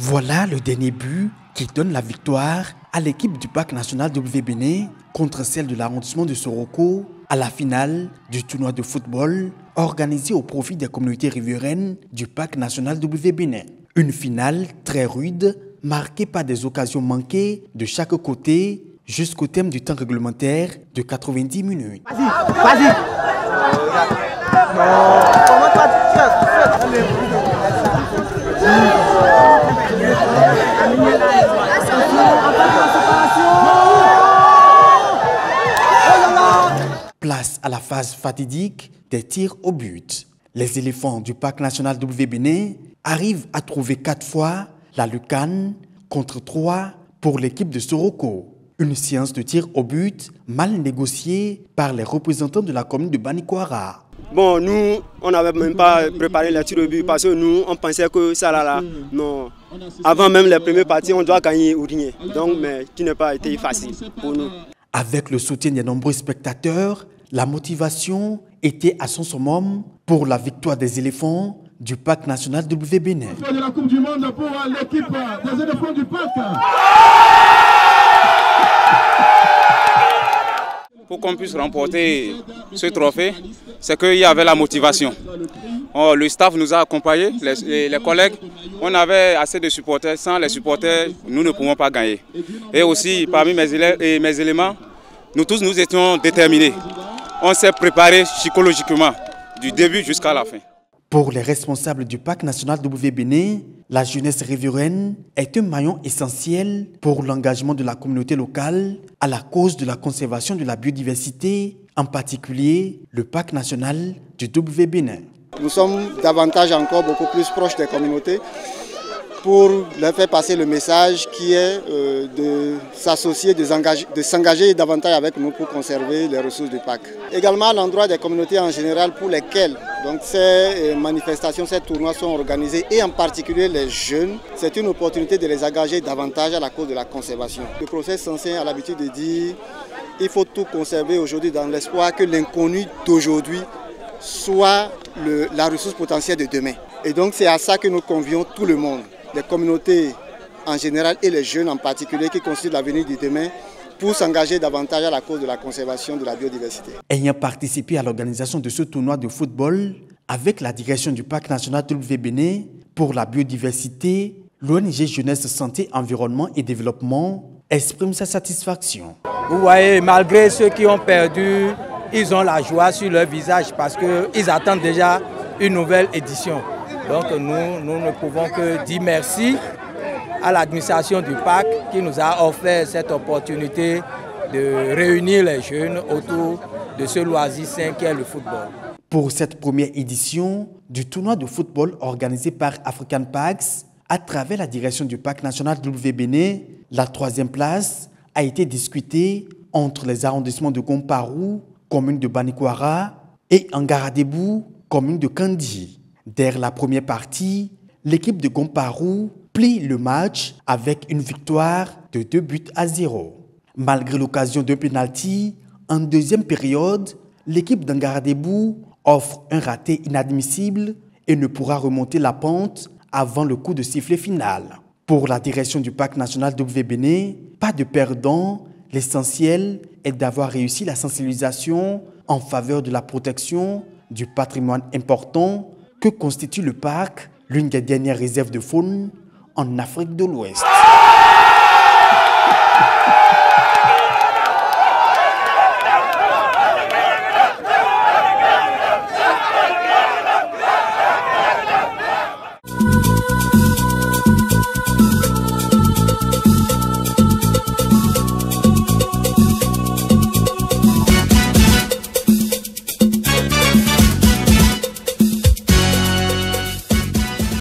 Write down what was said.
Voilà le dernier but qui donne la victoire à l'équipe du Parc national WBN contre celle de l'arrondissement de Soroko à la finale du tournoi de football organisé au profit des communautés riveraines du Parc national WBN. Une finale très rude, marquée par des occasions manquées de chaque côté jusqu'au terme du temps réglementaire de 90 minutes. Vas-y. Place à la phase fatidique des tirs au but. Les éléphants du Parc national WBN arrivent à trouver 4 fois la lucarne contre 3 pour l'équipe de Soroko. Une séance de tir au but mal négociée par les représentants de la commune de Banikwara. Bon, nous, on n'avait même pas préparé les tirs au but parce que nous, on pensait que ça là, non. Avant même les premières parties, on doit gagner ou rien. Donc, mais qui n'a pas été facile pour nous. Avec le soutien des nombreux spectateurs, la motivation était à son summum pour la victoire des éléphants du Parc national WBN. De la Coupe du Monde pour l'équipe des éléphants du Parc. Pour qu'on puisse remporter ce trophée, c'est qu'il y avait la motivation. Le staff nous a accompagnés, les collègues. On avait assez de supporters. Sans les supporters, nous ne pouvons pas gagner. Et aussi, parmi mes élèves et mes éléments, nous tous nous étions déterminés. On s'est préparé psychologiquement, du début jusqu'à la fin. Pour les responsables du Parc national WBN, la jeunesse riveraine est un maillon essentiel pour l'engagement de la communauté locale à la cause de la conservation de la biodiversité, en particulier le Parc national du WBN. Nous sommes davantage encore beaucoup plus proches des communautés pour leur faire passer le message qui est de s'associer, de s'engager davantage avec nous pour conserver les ressources du parc. Également à l'endroit des communautés en général pour lesquelles donc, ces manifestations, ces tournois sont organisés et en particulier les jeunes, c'est une opportunité de les engager davantage à la cause de la conservation. Le professeur Sansé a l'habitude de dire qu'il faut tout conserver aujourd'hui dans l'espoir que l'inconnu d'aujourd'hui soit la ressource potentielle de demain. Et donc c'est à ça que nous convions tout le monde, les communautés en général et les jeunes en particulier qui constituent l'avenir de demain pour s'engager davantage à la cause de la conservation de la biodiversité. Ayant participé à l'organisation de ce tournoi de football avec la direction du Parc national WBN pour la biodiversité, l'ONG Jeunesse Santé, Environnement et Développement exprime sa satisfaction. Vous voyez, malgré ceux qui ont perdu, ils ont la joie sur leur visage parce qu'ils attendent déjà une nouvelle édition. Donc nous ne pouvons que dire merci à l'administration du parc qui nous a offert cette opportunité de réunir les jeunes autour de ce loisir sain qu'est le football. Pour cette première édition du tournoi de football organisé par African Parks, à travers la direction du Parc national WBN, la 3e place a été discutée entre les arrondissements de Gomparou, commune de Banikwara, et Angaradebou, commune de Kandi. Dès la première partie, l'équipe de Gomparou plie le match avec une victoire de 2-0. Malgré l'occasion d'un penalty, en deuxième période, l'équipe d'Angaradebou offre un raté inadmissible et ne pourra remonter la pente avant le coup de sifflet final. Pour la direction du Parc national WBN, pas de perdant, l'essentiel est d'avoir réussi la sensibilisation en faveur de la protection du patrimoine important que constitue le parc, l'une des dernières réserves de faune en Afrique de l'Ouest.